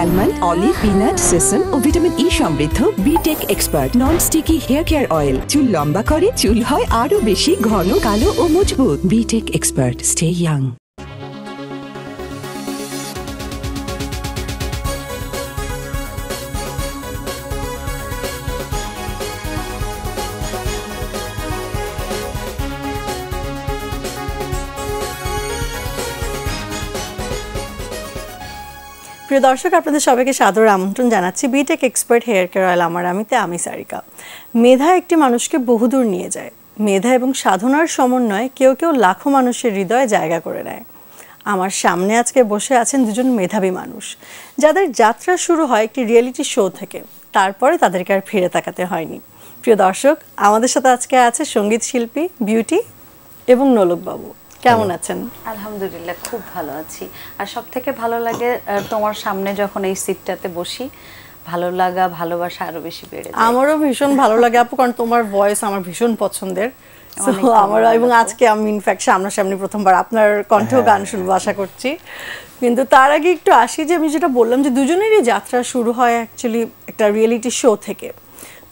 Almond, olive, peanut, sesame ও vitamin E সমৃদ্ধ Bitek expert non sticky hair care oil চুল লম্বা করে, চুল হয় আরো বেশি ঘন, কালো ও মজবুত। Bitek expert, stay young. প্রিয় দর্শক, আপনাদের সবাইকে সাদর আমন্ত্রণ জানাচ্ছি Bitek expert hair care oil Amar Ami Sarika. মেধা একটি মানুষকে বহুদূর নিয়ে যায়। মেধা এবং সাধনার সমন্বয়ে কেউ কেউ লাখো মানুষের হৃদয়ে জায়গা করে নেয়। আমার সামনে আজকে বসে আছেন দুজন মেধাবী মানুষ, যাদের যাত্রা শুরু হয় একটি রিয়েলিটি শো থেকে, তারপরে তাদেরকে আর ফিরে তাকাতে হয়নি। প্রিয় দর্শক, আমাদের সাথে আজকে আছে সঙ্গীত শিল্পী বিউটি এবং নোলক বাবু। কেমন আছেন? আলহামদুলিল্লাহ, খুব ভালো আছি। আর সব থেকে ভালো লাগে তোমার সামনে যখন এই সিটটাতে বসি, ভালো লাগা ভালোবাসা আরো বেশি বেড়ে যায়। আমারও ভীষণ ভালো লাগে আপু, কারণ তোমার ভয়েস আমার ভীষণ পছন্দের। আমার এবং আজকে আমি ইনফ্যাক্ট সামনাসামনি প্রথমবার আপনার কণ্ঠ গান শুনবো আশা করছি। কিন্তু তার আগে একটু আসি যে আমি যেটা বললাম যে দুজনেরই যাত্রা শুরু হয় অ্যাকচুয়ালি একটা রিয়েলিটি শো থেকে।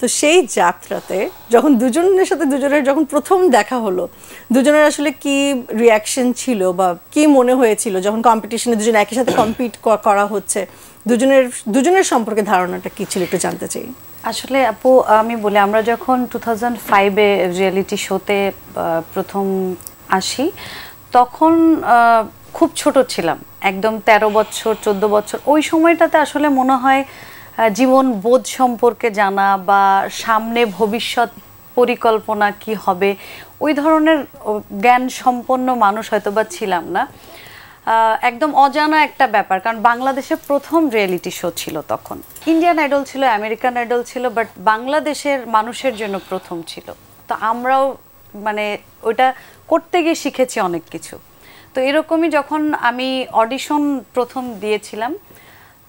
তো সেই যাত্রাতে যখন দুজনের সাথে দুজনের যখন প্রথম দেখা হলো, দুজনের আসলে কি রিয়াকশন ছিল বা কি মনে হয়েছিল যখন কম্পিটিশনে দুজন একই সাথে কম্পিট করা হচ্ছে, দুজনের সম্পর্কে ধারণাটা কি ছিল একটু জানতে চাই। আসলে আপু, আমি বলি, আমরা যখন 2005-এ রিয়েলিটি শোতে প্রথম আসি, তখন খুব ছোট ছিলাম, একদম 13 বছর 14 বছর। ওই সময়টাতে আসলে মনে হয় জীবন বোধ সম্পর্কে জানা বা সামনে ভবিষ্যৎ পরিকল্পনা কি হবে, ওই ধরনের জ্ঞান সম্পন্ন মানুষ হয়তো বা ছিলাম না। একদম অজানা একটা ব্যাপার, কারণ বাংলাদেশে প্রথম রিয়েলিটি শো ছিল তখন। ইন্ডিয়ান আইডল ছিল, আমেরিকান আইডল ছিল, বাট বাংলাদেশের মানুষের জন্য প্রথম ছিল। তো আমরাও মানে ওইটা করতে গিয়ে শিখেছি অনেক কিছু। তো এরকমই যখন আমি অডিশন প্রথম দিয়েছিলাম,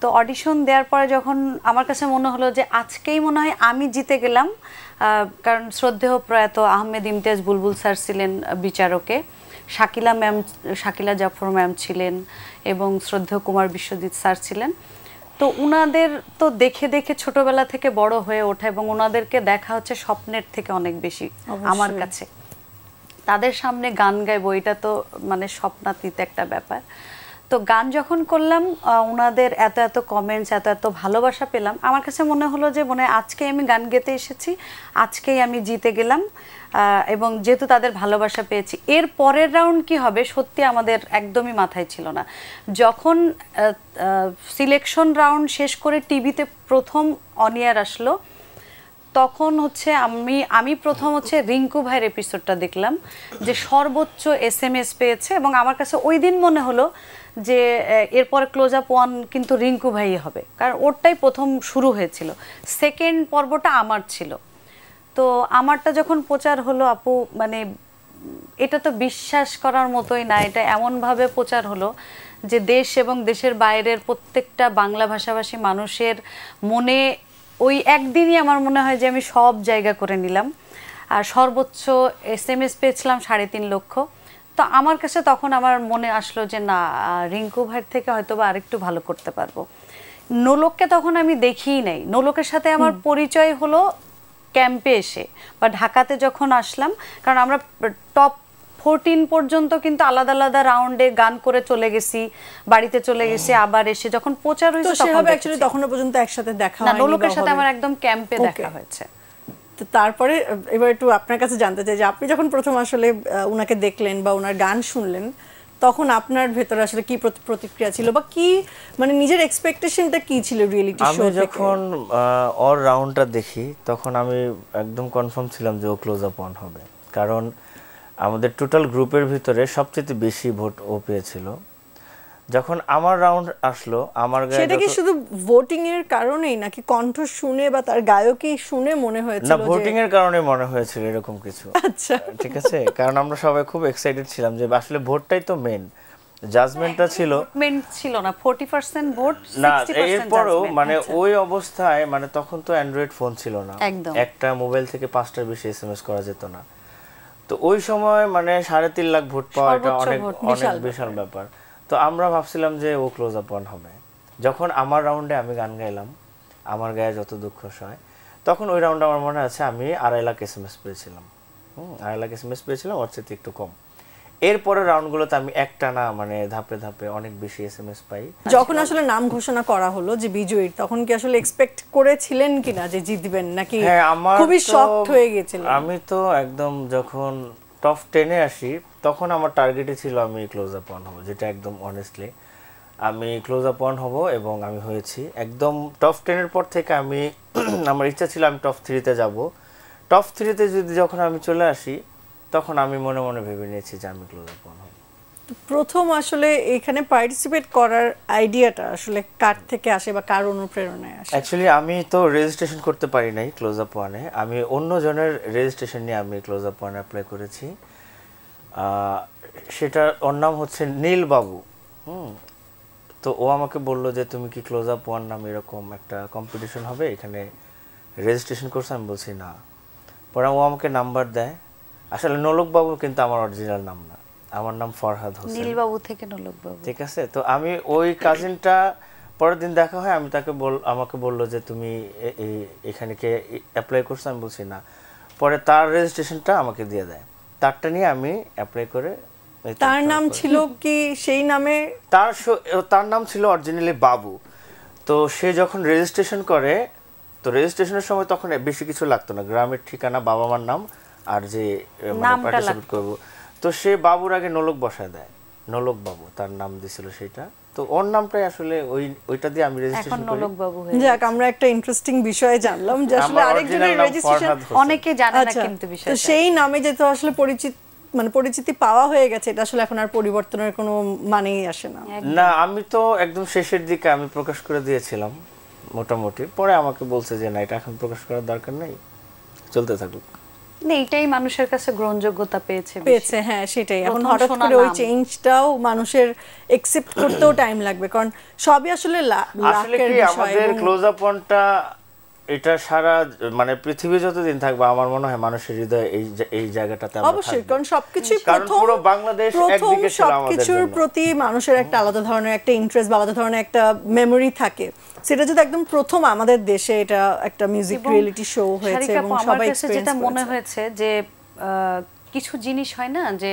তো অডিশন দেওয়ার পরে যখন আমার কাছে মনে হলো যে আজকেই মনে হয় আমি জিতে গেলাম, কারণ শ্রদ্ধেয় প্রয়াত আহমেদ ইমতিয়াজ বুলবুল স্যার ছিলেন বিচারকে, শাকিলা জাফর ম্যাম ছিলেন এবং শ্রদ্ধেয় কুমার বিশ্বজিৎ স্যার ছিলেন। তো ওনাদের তো দেখে দেখে ছোটবেলা থেকে বড় হয়ে ওঠা এবং ওনাদেরকে দেখা হচ্ছে স্বপ্নের থেকে অনেক বেশি আমার কাছে। তাদের সামনে গান গাইবো, এটা তো মানে স্বপ্নাতীত একটা ব্যাপার। তো গান যখন করলাম, ওনাদের এত এত কমেন্টস, এত এত ভালোবাসা পেলাম, আমার কাছে মনে হলো যে মনে হয় আজকেই আমি গান গেতে এসেছি, আজকেই আমি জিতে গেলাম। এবং যেহেতু তাদের ভালোবাসা পেয়েছি, এর পরের রাউন্ড কি হবে সত্যি আমাদের একদমই মাথায় ছিল না। যখন সিলেকশন রাউন্ড শেষ করে টিভিতে প্রথম অন এয়ার আসলো, তখন হচ্ছে আমি প্রথম হচ্ছে রিঙ্কু ভাইয়ের এপিসোডটা দেখলাম যে সর্বোচ্চ SMS পেয়েছে, এবং আমার কাছে ওই দিন মনে হলো যে এরপরে ক্লোজ আপ ওয়ান কিন্তু রিঙ্কু ভাই হবে, কারণ ওরটাই প্রথম শুরু হয়েছিল, সেকেন্ড পর্বটা আমার ছিল। তো আমারটা যখন প্রচার হলো আপু, মানে এটা তো বিশ্বাস করার মতোই না, এটা এমনভাবে প্রচার হলো যে দেশ এবং দেশের বাইরের প্রত্যেকটা বাংলা ভাষাভাষী মানুষের মনে ওই একদিনই আমার মনে হয় যে আমি সব জায়গা করে নিলাম। আর সর্বোচ্চ SMS পেয়েছিলাম 3.5 লক্ষ। তো আমার কাছে তখন আমার মনে আসলো যে না, রিঙ্কু ভাইয়ের থেকে হয়তো বা আরেকটু ভালো করতে পারবো। নোলককে তখন আমি দেখিই নাই, নোলকের সাথে আমার পরিচয় হলো ক্যাম্পে এসে বা ঢাকাতে যখন আসলাম, কারণ আমরা টপ 14 পর্যন্ত কিন্তু আলাদা আলাদা রাউন্ডে গান করে চলে গেছি, বাড়িতে চলে গেছি, আবার এসে যখন প্রচার হয়েছে তখনও পর্যন্ত একসাথে দেখা হয়নি। নোলকের সাথে আমার একদম ক্যাম্পে দেখা হয়েছে। তো তারপরে এবার একটু আপনার কাছে জানতে চাই যে আপনি যখন প্রথম আসলে উনাকে দেখলেন বা ওনার গান শুনলেন, তখন আপনার ভেতরে আসলে কি প্রতিক্রিয়া ছিল বা কি মানে নিজের এক্সপেকটেশনটা কি ছিল রিয়েলিটি শো থেকে? আমি যখন অল রাউন্ডটা দেখি, তখন আমি একদম কনফার্ম ছিলাম যে ও ক্লোজ আপ ওয়ান হবে, কারণ আমাদের টোটাল গ্রুপের ভিতরে সবচেয়ে বেশি ভোট ও পেয়েছিল। যখন আমার রাউন্ড আসলো, আমার গায়ে সেটা কি শুধু ভোটিং এর কারণেই নাকি কণ্ঠ শুনে বা তার গায়কই শুনে মনে হয়েছিল? না, ভোটিং এর কারণে মনে হয়েছিল এরকম কিছু। আচ্ছা, ঠিক আছে, কারণ আমরা সবাই খুব এক্সাইটেড ছিলাম যে আসলে ভোটটাই তো মেইন, জাজমেন্টটা ছিল না 40% ভোট 60% না। এরপরও মানে ওই অবস্থায়, মানে তখন তো অ্যান্ড্রয়েড ফোন ছিল না, একটা মোবাইল থেকে 5টার বেশি SMS করা যেত না। তো ওই সময় মানে 3.5 লাখ ভোট পাওয়া এটা অনেক অনেক বিশাল ব্যাপার। তো আমরা ভাবছিলাম যে ও ক্লোজ আপ ওয়ান হবে, যখন আমার রাউন্ডে আমি গান গাইলাম, আমার গায়ে যত দুঃখ সয়, তখন ওই রাউন্ডে আমার মনে আছে আমি 2.5 লাখ SMS পেয়েছিলাম। 2.5 লাখ SMS পেয়েছিলাম, ওর চেয়ে একটু কম। এরপরে রাউন্ডগুলোতে আমি একটানা মানে ধাপে ধাপে অনেক বেশি SMS পাই। যখন আসলে নাম ঘোষণা করা হলো যে বিজয়ীর, তখন কি আসলে এক্সপেক্ট করেছিলেন কিনা যে জিতবেন, নাকি খুবই শকড হয়ে গিয়েছিলেন? আমি তো একদম যখন টপ 10-এ আসি তখন আমার টার্গেটই ছিল আমি ক্লোজ আপ ওয়ান হব, যেটা একদম অনেস্টলি আমি ক্লোজ আপ ওয়ান হব এবং আমি হয়েছি। একদম টপ 10-এর পর থেকে আমি আমার ইচ্ছা ছিল আমি টপ 3-তে যাব। টপ 3-তে যদি যখন আমি চলে আসি তখন আমি মনে মনে ভেবে নিয়েছি যে আমি ক্লোজ আপ ওয়ান হব। প্রথম আসলে এখানে পার্টিসিপেট করার আইডিয়াটা আসলে কার থেকে আসে বা কার অনুপ্রেরণায় আসে? অ্যাকচুয়ালি আমি তো রেজিস্ট্রেশন করতে পারি নাই ক্লোজ আপ ওয়ানে, আমি অন্য জনের রেজিস্ট্রেশন নিয়ে আমি ক্লোজ আপ ওয়ানে অ্যাপ্লাই করেছি। সেটা ওর নাম হচ্ছে নীল বাবু। তো ও আমাকে বললো যে তুমি কি ক্লোজ আপ ওয়ান নাম এরকম একটা কম্পিটিশন হবে, এখানে রেজিস্ট্রেশন করছো? আমি বলছি না। পরে ও আমাকে নাম্বার দেয়। আসলে নোলক বাবু কিন্তু আমার অরিজিনাল নাম না, আমার নাম ফরহাদ হোসেন। নীলবাবু থেকে নোলক বাবু। ঠিক আছে। তো আমি ওই কাজিনটা পরের দিন দেখা হয়, আমি তাকে আমাকে বললো যে তুমি এখানে কে অ্যাপ্লাই করছো? আমি বলছি না। পরে তার রেজিস্ট্রেশনটা আমাকে দিয়ে দেয়, তারটা নিয়ে আমি অ্যাপ্লাই করে। তার নাম ছিল কি সেই নামে? তার নাম ছিল অরিজিনালি বাবু। তো সে যখন রেজিস্ট্রেশন করে, তো রেজিস্ট্রেশনের সময় তখন বেশি কিছু লাগতো না, গ্রামের ঠিকানা, বাবা মার নাম আর যে পার্টিসিপেট করবো। তো সে বাবুর আগে নোলক বসায় দেয়, নোলক বাবু তার নাম দিছিল সেটা। তো ওর নামটাই আসলে ওইটা দিয়ে আমি রেজিস্ট্রেশন করি। নোলক বাবু হয়ে যাক, আমরা একটা ইন্টারেস্টিং বিষয় জানলাম যে আসলে আরেকজনের রেজিস্ট্রেশন অনেকে জানে না কিন্তু বিষয়টা। তো সেই নামে যেহেতু আসলে পরিচিতি পাওয়া হয়ে গেছে, এটা আসলে এখন আর পরিবর্তনের কোনো মানেই আসে না। না, আমি তো একদম শেষের দিকে আমি প্রকাশ করে দিয়েছিলাম মোটামুটি। পরে আমাকে বলছে যে না, এটা এখন প্রকাশ করার দরকার নেই, চলতে থাকুক। না, এটাই মানুষের কাছে গ্রহণযোগ্যতা পেয়েছে। হ্যাঁ, সেটাই। এখন হঠাৎ করে ওই চেঞ্জটাও মানুষের একসেপ্ট করতেও টাইম লাগবে, কারণ সবই আসলে লাকের বিষয়। আমাদের ক্লোজ আপ ওয়ানটা এটা সারা মানে পৃথিবী যতদিন থাকবে আমার মনে হয় মানুষের হৃদয়ে এই জায়গাটাতে আমরা থাকব। অবশ্যই, কারণ সবকিছুই প্রথম, পুরো বাংলাদেশ একদিকে ছিল আমাদের জন্য। সবকিছুর প্রতি মানুষের একটা আলাদা ধরনের একটা ইন্টারেস্ট বা আলাদা ধরনের একটা মেমরি থাকে। সেটা যদি একদম প্রথম আমাদের দেশে এটা একটা মিউজিক রিয়েলিটি শো হয়েছে এবং সবাই এক্সপেরিয়েন্স যেটা মনে হয়েছে যে কিছু জিনিস হয় না যে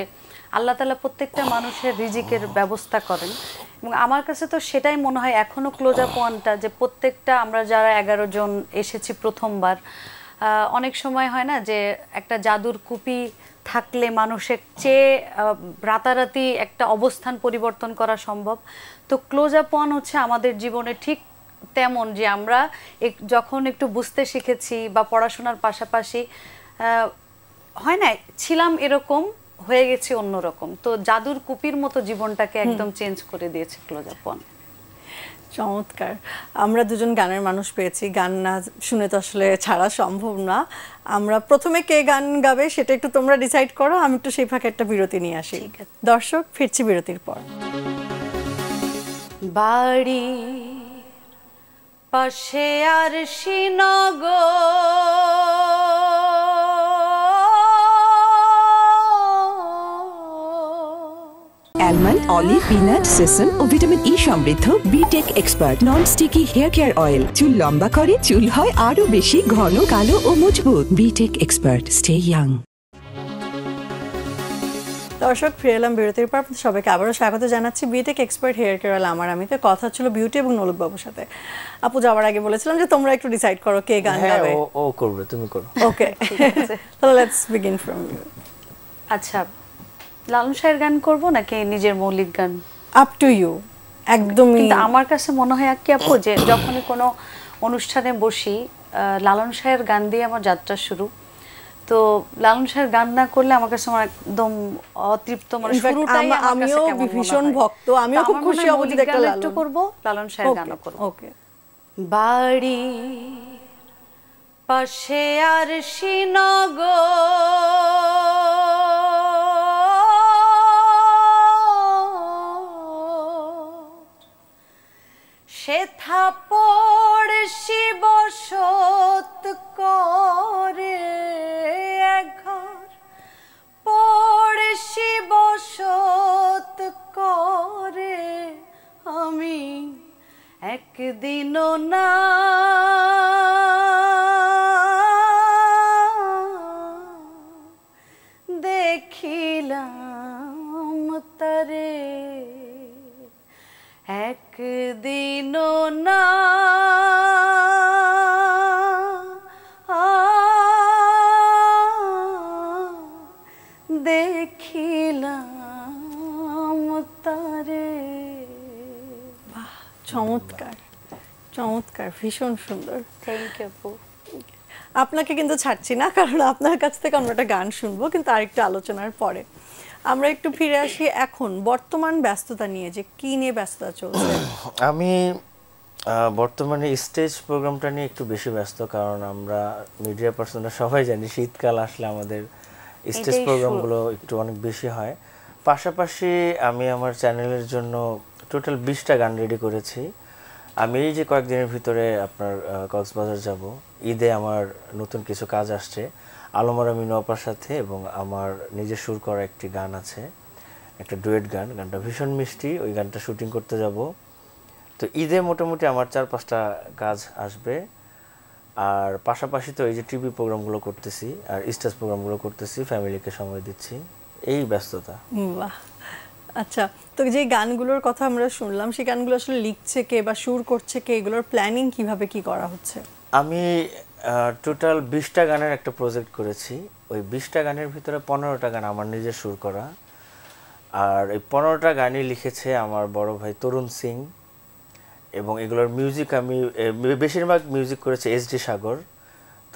আল্লাহ তাআলা প্রত্যেকটা মানুষের রিজিকের ব্যবস্থা করেন, এবং আমার কাছে তো সেটাই মনে হয় এখনো ক্লোজ আপ ওয়ানটা, যে প্রত্যেকটা আমরা যারা 11 জন এসেছি প্রথমবার, অনেক সময় হয় না যে একটা জাদুর কুপি থাকলে মানুষের চেয়ে রাতারাতি একটা অবস্থান পরিবর্তন করা সম্ভব। তো ক্লোজ আপ ওয়ান হচ্ছে আমাদের জীবনে ঠিক তেমন, যে আমরা যখন একটু বুঝতে শিখেছি বা পড়াশোনার পাশাপাশি হয় না ছিলাম এরকম, হয়ে গেছে অন্যরকম, তো জাদুর কুপির মতো জীবনটাকে একদম চেঞ্জ করে দিয়েছে ক্লোজ আপ ওয়ান। চমৎকার। আমরা দুজন গানের মানুষ পেয়েছি, গান না শুনে তো আসলে ছাড়া সম্ভব না। আমরা প্রথমে কে গান গাবে সেটা একটু তোমরা ডিসাইড করো, আমি একটু সেই ফাঁকে একটা বিরতি নিয়ে আসি। দর্শক, ফিরছি বিরতির পর। বাড়ি পাশে আর অ্যালমন্ড, অলিভ, পিনাট, সেসম ও ভিটামিন ই সমৃদ্ধ Bitek expert non sticky hair care oil চুল লম্বা করে, চুল হয় আরো বেশি ঘন, কালো ও মজবুত। Bitek expert, stay young. দর্শক, ফিরে এলাম বিরতির পর। সবাইকে আবারও স্বাগত জানাচ্ছি Bitek expert hair care oil আমার আমিতে। কথা ছিল বিউটি এবং নোলক বাবুর সাথে। আপু, যাওয়ার আগে বলেছিলাম যে তোমরা একটু ডিসাইড করো কে গান গাবে। ও করবে, তুমি করো। ওকে, তাহলে লেটস বিগিন ফ্রম ইউ। আচ্ছা, লালন শাহের গান করব নাকি নিজের মৌলিক গান? আপ টু ইউ, একদমই। কিন্তু আমার কাছে মনে হয় কি আপু, যে যখনই কোনো অনুষ্ঠানে বসি লালন শাহের গান দিয়ে আমার যাত্রা শুরু। তো লালন শাহের গান না করলে আমার কাছে একদম অতৃপ্ত, মানে শুরুটাই আমার কাছে কেমন মনে হয়। ভীষণ ভক্ত, আমিও খুব খুশি হব যদি একটা একটু করব, লালন শাহের গানও করব। ওকে। বাড়ি পাশে আর সেথা পড়শি বসত করে, ঘর পড়শি বসত করে, আমি একদিনও না দেখিলাম তারে, একদিনও না দেখিলাম তারে। চমৎকার চমৎকার, ভীষণ সুন্দর। থ্যাংক ইউ আপু। আপনাকে কিন্তু ছাড়ছি না, কারণ আপনার কাছ থেকে আমরা একটা গান শুনবো, কিন্তু আরেকটু আলোচনার পরে। আমরা একটু ফিরে আসি এখন বর্তমান ব্যস্ততা নিয়ে, যে কি নিয়ে ব্যস্ততা চলছে। আমি বর্তমানে স্টেজ প্রোগ্রামটা নিয়ে একটু বেশি ব্যস্ত, কারণ আমরা মিডিয়া পার্সনরা সবাই জানি শীতকাল আসলে আমাদের স্টেজ প্রোগ্রামগুলো একটু অনেক বেশি হয়। পাশাপাশি আমি আমার চ্যানেলের জন্য টোটাল 20টা গান রেডি করেছি। আমি এই যে কয়েকদিনের ভিতরে আপনার কক্সবাজার যাব, ঈদে আমার নতুন কিছু কাজ আসছে আলমারা মিনু আপার সাথে, এবং আমার নিজে সুর করা একটি গান আছে, একটা ডুয়েট গান। গানটা ভীষণ মিষ্টি, ওই গানটা শুটিং করতে যাব। তো ঈদে মোটামুটি আমার 4-5টা কাজ আসবে। আর পাশাপাশি তো এই যে টিভি প্রোগ্রামগুলো করতেছি আর স্টেজ প্রোগ্রামগুলো করতেছি, ফ্যামিলিকে সময় দিচ্ছি, এই ব্যস্ততা। বাহ, আচ্ছা। তো যে গানগুলোর কথা আমরা শুনলাম, সেই গানগুলো আসলে লিখছে কে বা সুর করছে কে, এগুলোর প্ল্যানিং কিভাবে কি করা হচ্ছে? আমি টোটাল 20টা গানের একটা প্রজেক্ট করেছি। ওই 20টা গানের ভিতরে 15টা গান আমার নিজের সুর করা, আর এই 15টা গানই লিখেছে আমার বড় ভাই তরুণ সিং, এবং এগুলোর মিউজিক আমি বেশিরভাগ মিউজিক করেছে এসডি সাগর।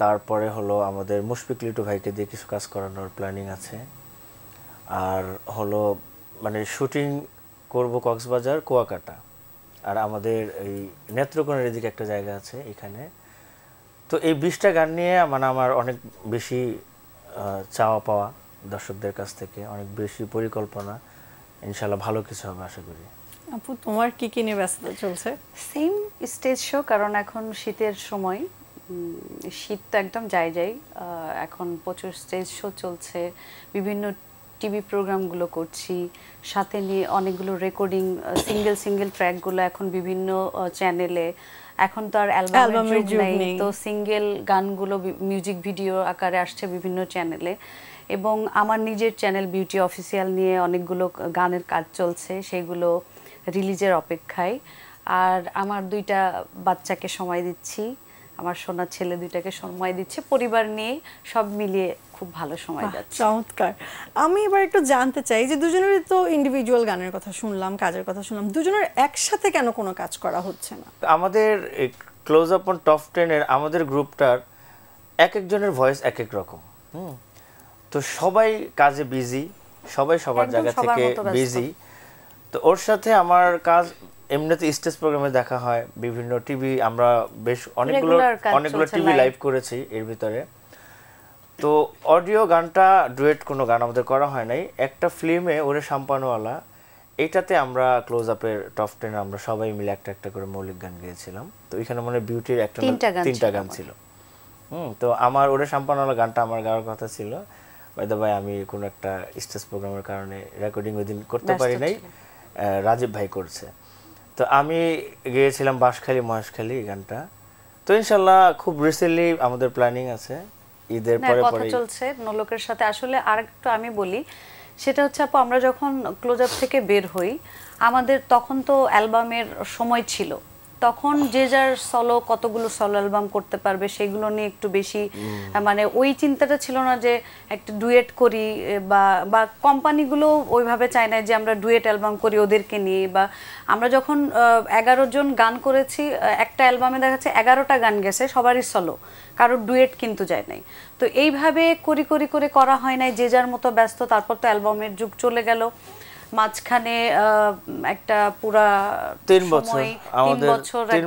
তারপরে হলো আমাদের মুশফিক লিটু ভাইকে দিয়ে কিছু কাজ করানোর প্ল্যানিং আছে। আর হলো মানে শুটিং করব কক্সবাজার, কুয়াকাটা, আর আমাদের এই নেত্রকোনার এদিকে একটা জায়গা আছে এখানে। তো এই 20টা গান নিয়ে মানে আমার অনেক বেশি চাওয়া পাওয়া দর্শকদের কাছ থেকে, অনেক বেশি পরিকল্পনা। ইনশাল্লাহ ভালো কিছু হবে আশা করি। আপু, তোমার কি কি নিয়ে ব্যস্ততা চলছে? সেম স্টেজ শো, কারণ এখন শীতের সময়, শীত তো একদম যায় এখন প্রচুর স্টেজ শো চলছে, বিভিন্ন টিভি প্রোগ্রামগুলো করছি, সাথে নিয়ে অনেকগুলো রেকর্ডিং সিঙ্গেল ট্র্যাকগুলো এখন বিভিন্ন চ্যানেলে। এখন তো আর অ্যালবামের যুগ নেই, তো সিঙ্গেল গানগুলো মিউজিক ভিডিও আকারে আসছে বিভিন্ন চ্যানেলে। এবং আমার নিজের চ্যানেল বিউটি অফিসিয়াল নিয়ে অনেকগুলো গানের কাজ চলছে, সেগুলো রিলিজের অপেক্ষায়। আর আমার 2টা বাচ্চাকে সময় দিচ্ছি, আমার সোনার ছেলে 2টাকে সময় দিচ্ছে, পরিবার নিয়ে সব মিলিয়ে খুব ভালো সময় যাচ্ছে। চমৎকার। আমি এবার একটু জানতে চাই যে দুজনেরই তো ইন্ডিভিজুয়াল গানের কথা শুনলাম, কাজের কথা শুনলাম, দুজনের একসাথে কেন কোনো কাজ করা হচ্ছে না? আমাদের ক্লোজ আপ অন টপ 10 এর আমাদের গ্রুপটার এক একজনের ভয়েস এক এক রকম। তো সবাই কাজে বিজি, সবাই সবার জায়গা থেকে বিজি। তো ওর সাথে আমার কাজ এমনিতে স্টেজ প্রোগ্রামে দেখা হয়, বিভিন্ন টিভি, আমরা বেশ অনেকগুলো টিভি লাইভ করেছি এর ভিতরে। তো অডিও গানটা ডুয়েট কোনো গান আমাদের করা হয় নাই, একটা ফিল্মে ওরে শাম্পানওয়ালা, এইটাতে আমরা ক্লোজ আপের টপ 10 আমরা সবাই মিলে একটা একটা করে মৌলিক গান গেয়েছিলাম। তো এখানে মানে বিউটির একটা 3টা গান ছিল। তো আমার ওরে শাম্পানওয়ালা গানটা আমার গাওয়ার কথা ছিল, বাই দ্য বাই আমি কোনো একটা স্টেজ প্রোগ্রামের কারণে রেকর্ডিং ওই দিন করতে পারি নাই, রাজীব ভাই করছে। তো আমি গিয়েছিলাম বাঁশখালী মহেশখালী এই গানটা। তো ইনশাল্লাহ খুব রিসেন্টলি আমাদের প্ল্যানিং আছে ঈদের পরে কথা চলছে নোলকের সাথে। আসলে আরেকটু আমি বলি, সেটা হচ্ছে আপু, আমরা যখন ক্লোজ আপ থেকে বের হই, আমাদের তখন তো অ্যালবামের সময় ছিল, তখন যে যার সলো কতগুলো সলো অ্যালবাম করতে পারবে সেগুলো নিয়ে একটু বেশি, মানে ওই চিন্তাটা ছিল না যে একটা ডুয়েট করি, বা কোম্পানিগুলো ওইভাবে চায় না যে আমরা ডুয়েট অ্যালবাম করি ওদেরকে নিয়ে। বা আমরা যখন 11 জন গান করেছি, একটা অ্যালবামে দেখা যাচ্ছে 11টা গান গেছে, সবারই সলো, কারোর ডুয়েট কিন্তু যায় নাই। তো এইভাবে করে করা হয় নাই, যে যার মতো ব্যস্ত। তারপর তো অ্যালবামের যুগ চলে গেল, মাঝখানে একটা পুরা 3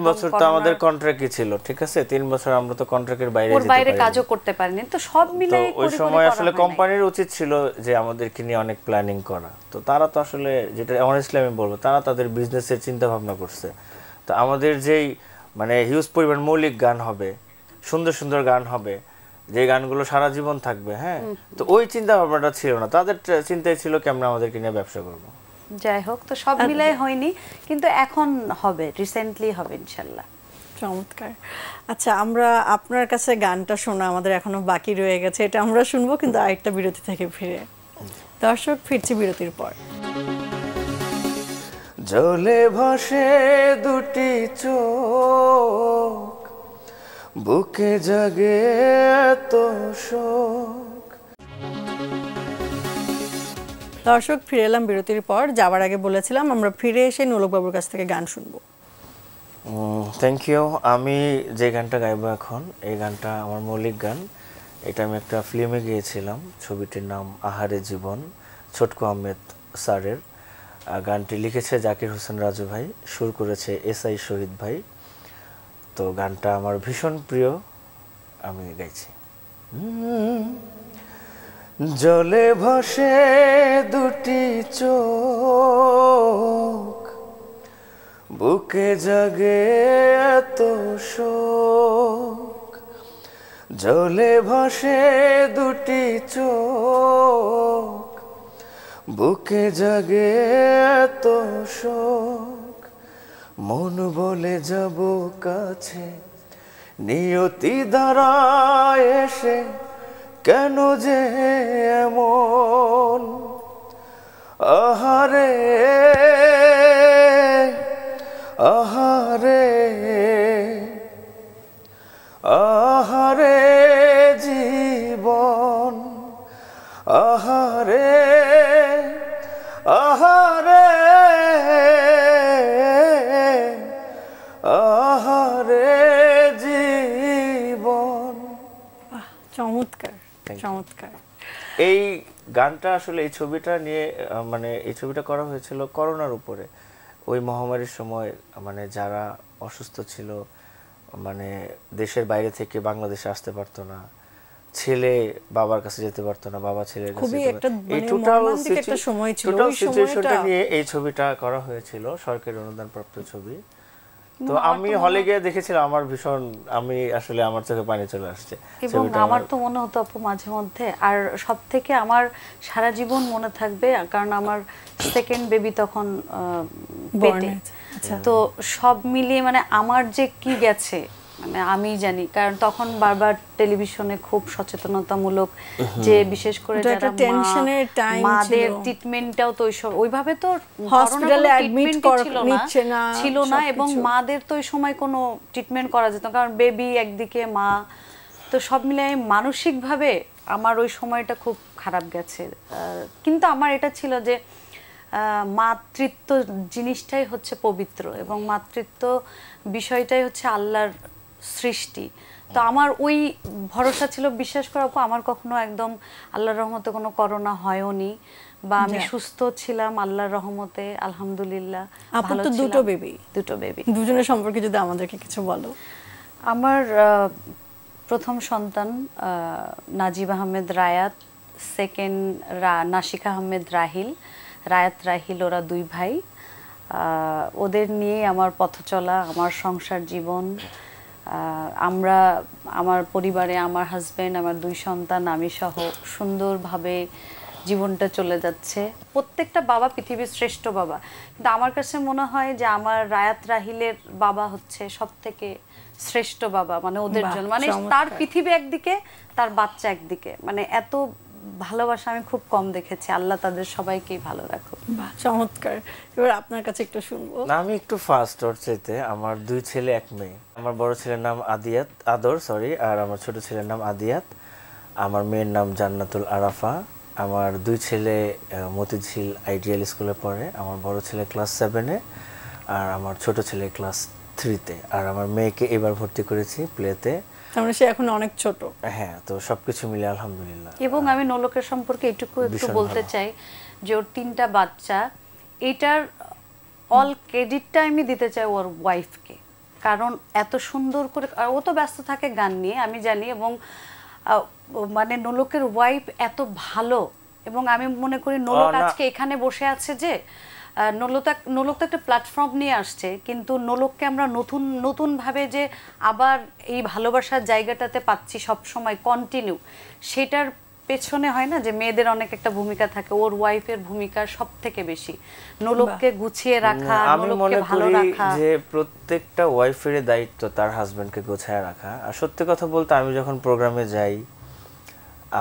বছর তো আমাদের কন্ট্রাক্টই ছিল, ঠিক আছে? 3 বছর আমরা তো কন্ট্রাক্টের বাইরে কাজও করতে পারিনি। তো সব মিলে ওই সময় আসলে কোম্পানির উচিত ছিল যে আমাদেরকে নিয়ে অনেক প্ল্যানিং করা। তো তারা তো আসলে, যেটা অনেস্টলি আমি বলবো, তারা তাদের বিজনেসের চিন্তা ভাবনা করছে। তো আমাদের যেই মানে হিউজ পরিমাণ মৌলিক গান হবে, সুন্দর সুন্দর গান হবে, যে গানগুলো সারা জীবন থাকবে, হ্যাঁ, তো ওই চিন্তা ভাবনাটা ছিল না তাদের। চিন্তাই ছিল কেমন আমাদেরকে নিয়ে ব্যবসা করবো। যাই হোক, তো সব মিলাই হয়নি, কিন্তু এখন হবে, রিসেন্টলি হবে ইনশাল্লাহ। চমৎকার। আচ্ছা, আমরা আপনার কাছে গানটা শোনা আমাদের এখনো বাকি রয়ে গেছে, এটা আমরা শুনবো কিন্তু আরেকটা বিরতি থেকে ফিরে। দর্শক, ফিরছি বিরতির পর। জলে ভাসে দুটি চোখ, বুকে জাগে এত শোক। দর্শক, ফিরে এলাম বিরতির পর। যাবার আগে বলেছিলাম আমরা ফিরে এসে নোলকবাবুর কাছ থেকে গান শুনবো। Thank you. আমি যে গানটা গাইবো এখন, এই গানটা আমার মৌলিক গান। এটা আমি একটা ফিল্মে গিয়েছিলাম, ছবিটির নাম আহারে জীবন, ছোটকু আহমেদ স্যারের। গানটি লিখেছে জাকির হোসেন রাজু ভাই, সুর করেছে এসআই শহীদ ভাই। তো গানটা আমার ভীষণ প্রিয়, আমি গাইছি। জলে ভাসে দুটি চোখ, বুকে জাগে এত শোক। জলে ভাসে দুটি চোখ, বুকে জাগে এত শোক। মন বলে যাব কাছে, নিয়তি দাঁড়ায় এসে কেন যে এমন। আহারে আহারে আহারে জীবন, আহারে আহারে আহারে জীবন। চমৎকার, চমৎকার। এই গানটা আসলে এই ছবিটা নিয়ে, মানে এই ছবিটা করা হয়েছিল করোনার উপরে। ওই মহামারীর সময় মানে যারা অসুস্থ ছিল, মানে দেশের বাইরে থেকে বাংলাদেশে আসতে পারতো না, ছেলে বাবার কাছে যেতে পারতো না, বাবা ছেলের কাছে খুবই একটা এই মানে টোটাল মর্মান্তিক একটা সময় ছিল। টোটাল ওই সিচুয়েশনটা সময়টা নিয়ে এই ছবিটা করা হয়েছিল, সরকারি অনুদানপ্রাপ্ত ছবি। তো আমি হলে গিয়ে দেখেছিলাম, আমার ভীষণ, আমি আসলে আমার চোখে পানি চলে আসছে। এবং আমার তো মনে হতো আপু মাঝে মধ্যে, আর সব থেকে আমার সারা জীবন মনে থাকবে, কারণ আমার সেকেন্ড বেবি তখন পেটে। তো সব মিলিয়ে মানে আমার যে কি গেছে মানে আমি জানি, কারণ তখন বারবার টেলিভিশনে খুব সচেতনতামূলক যে বিশেষ করে যারা মাদের ট্রিটমেন্টটাও তো ওইভাবে তো হসপিটালে অ্যাডমিট ছিল না, এবং মাদের তো ওই সময় কোনো ট্রিটমেন্ট করা যেত, কারণ বেবি একদিকে, মা। তো সব মিলিয়ে মানসিকভাবে আমার ওই সময়টা খুব খারাপ গেছে। কিন্তু আমার এটা ছিল যে মাতৃত্ব জিনিসটাই হচ্ছে পবিত্র, এবং মাতৃত্ব বিষয়টাই হচ্ছে আল্লাহর সৃষ্টি। তো আমার ওই ভরসা ছিল, বিশ্বাস করো আপু, আমার কখনো একদম আল্লাহর রহমতে কোনো করোনা হয়নি, বা আমি সুস্থ ছিলাম আল্লাহর রহমতে, আলহামদুলিল্লাহ। ভালো ছিল। দুটো বেবি, দুজনের সম্পর্কে যদি আমাদেরকে কিছু বলো। আমার প্রথম সন্তান নাজিব আহমেদ রায়াত, সেকেন্ড নাশিকা আহমেদ রাহিল, রায়াত রাহিল, ওরা দুই ভাই। ওদের নিয়ে আমার পথ চলা, আমার সংসার জীবন। আমরা আমার পরিবারে, আমার হাজবেন্ড, আমার দুই সন্তান, আমি সহ সুন্দরভাবে জীবনটা চলে যাচ্ছে। প্রত্যেকটা বাবা পৃথিবীর শ্রেষ্ঠ বাবা, কিন্তু আমার কাছে মনে হয় যে আমার রায়াত রাহিলের বাবা হচ্ছে সব থেকে শ্রেষ্ঠ বাবা, মানে ওদের জন্য, মানে তার পৃথিবী একদিকে, তার বাচ্চা একদিকে, মানে এত ভালোবাসা আমি খুব কম দেখেছি। আল্লাহ তাদের সবাইকেই ভালো রাখুক। চমৎকার। এবার আপনার কাছে একটু শুনবো। আমি একটু ফার্স্ট ওর চাইতে, আমার দুই ছেলে এক মেয়ে। আমার বড় ছেলের নাম আদর, আর আমার ছোট ছেলের নাম আদিয়াত। আমার মেয়ের নাম জান্নাতুল আরাফা। আমার দুই ছেলে মতিঝিল আইডিয়াল স্কুলে পড়ে। আমার বড় ছেলে ক্লাস 7-এ, আর আমার ছোট ছেলে ক্লাস 3-তে। আর আমার মেয়েকে এবার ভর্তি করেছি প্লেতে। আমরা সে এখন অনেক ছোট। হ্যাঁ, তো সবকিছু মিলে আলহামদুলিল্লাহ। এবং আমি নোলকের সম্পর্কে একটু বলতে চাই যে ওর 3টা বাচ্চা, এটার অল ক্রেডিটটা আমি দিতে চাই ওর ওয়াইফকে, কারণ এত সুন্দর করে, ও তো ব্যস্ত থাকে গান নিয়ে আমি জানি, এবং মানে নোলকের ওয়াইফ এত ভালো। এবং আমি মনে করি নোলক আজকে এখানে বসে আছে যে নোলক তো একটা প্ল্যাটফর্ম নিয়ে আসছে, কিন্তু নোলককে আমরা নতুনভাবে যে আবার এই ভালোবাসার জায়গাটাতে পাচ্ছি সব সময় কন্টিনিউ, সেটার পেছনে হয় না যে মেয়েদের অনেক একটা ভূমিকা থাকে, ওর ওয়াইফের ভূমিকা সব থেকে বেশি নোলককে গুছিয়ে রাখা, আমি মনে নোলককে ভালো করি রাখা। যে প্রত্যেকটা ওয়াইফের দায়িত্ব তার হাজবেন্ডকে গোছায় রাখা। আর সত্যি কথা বলতে আমি যখন প্রোগ্রামে যাই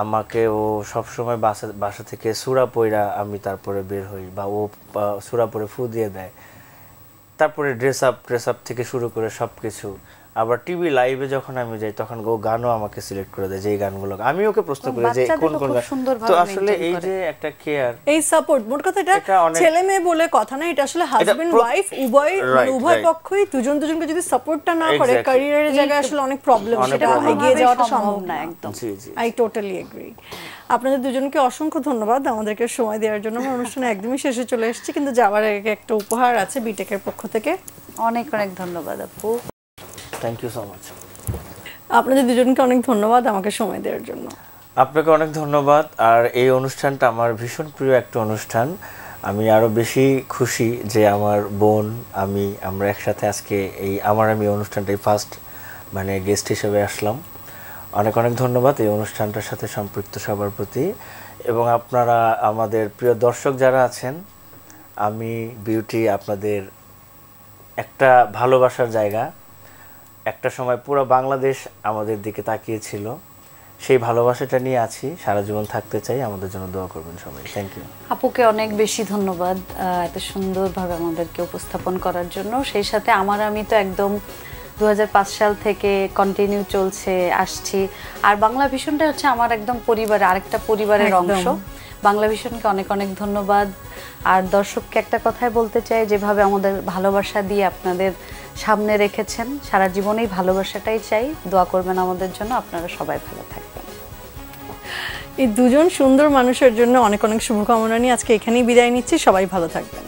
আমাকে ও সবসময় বাসা থেকে সূরা পইরা আমি তারপরে বের হই, বা ও সূরা পরে ফু দিয়ে দেয়, তারপরে ড্রেস আপ থেকে শুরু করে সবকিছু। আবার টিভি লাইভে যখন আমি যাই তখন ও গানও আমাকে সিলেক্ট করে দেয়, যে এই গানগুলো আমি ওকে প্রশ্ন করি যে কোন কোন গান। তো আসলে এই যে একটা কেয়ার, এই সাপোর্ট, মোট কথা এটা ছেলে মেয়ে বলে কথা না, এটা আসলে হাজবেন্ড ওয়াইফ উভয় পক্ষই দুজন দুজনকে যদি সাপোর্টটা না করে ক্যারিয়ারের জায়গায় আসলে অনেক প্রবলেম, সেটা এগিয়ে যাওয়াটা সম্ভব না একদম। I totally agri. আপনাদের দুজনকে অসংখ্য ধন্যবাদ আমাদেরকে সময় দেওয়ার জন্য। আমার অনুষ্ঠানে একদমই শেষে চলে এসেছি, কিন্তু যাওয়ার আগে একটা উপহার আছে বিটেকের পক্ষ থেকে। অনেক অনেক ধন্যবাদ আপু। Thank you so much. আপনাদের দুজনকে অনেক ধন্যবাদ আমাকে সময় দেওয়ার জন্য। আপনাকে অনেক ধন্যবাদ। আর এই অনুষ্ঠানটা আমার ভীষণ প্রিয় একটা অনুষ্ঠান। আমি আরো বেশি খুশি যে আমার বোন আমরা একসাথে আজকে এই আমি অনুষ্ঠানটাই ফার্স্ট মানে গেস্ট হিসেবে আসলাম। অনেক অনেক ধন্যবাদ এই অনুষ্ঠানটার সাথে সম্পৃক্ত সবার প্রতি। এবং আপনারা আমাদের প্রিয় দর্শক যারা আছেন, আমি বিউটি আপনাদের একটা ভালোবাসার জায়গা। একটা সময় পুরো বাংলাদেশ আমাদের দিকে তাকিয়েছিল, সেই ভালোবাসাটা নিয়ে আছি, সারা জীবন থাকতে চাই। আমাদের জন্য দোয়া করবেন সবাই। Thank you. আপুকে অনেক বেশি ধন্যবাদ এত সুন্দরভাবে আমাদেরকে উপস্থাপন করার জন্য। সেই সাথে আমি তো একদম 2005 সাল থেকে কন্টিনিউ আসছি। আর বাংলা ভিশনটা হচ্ছে আমার একদম আরেকটা পরিবারের অংশ। বাংলা ভিশনকে অনেক অনেক ধন্যবাদ। আর দর্শককে একটা কথাই বলতে চাই, যেভাবে আমাদের ভালোবাসা দিয়ে আপনাদের সামনে রেখেছেন, সারা জীবনেই ভালোবাসাটাই চাই। দোয়া করবেন আমাদের জন্য। আপনারা সবাই ভালো থাকবেন। এই দুজন সুন্দর মানুষের জন্য অনেক অনেক শুভকামনা নিয়ে আজকে এখানেই বিদায় নিচ্ছি। সবাই ভালো থাকবেন।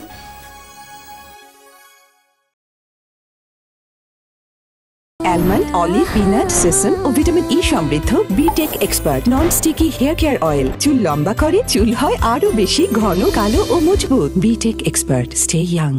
অ্যালমন্ড, অলিভ, পিনাট, সেসম ও ভিটামিন ই সমৃদ্ধ Bitek expert non sticky hair care oil চুল লম্বা করে, চুল হয় আরো বেশি ঘন, কালো ও মজবুত। Bitek expert, stay young.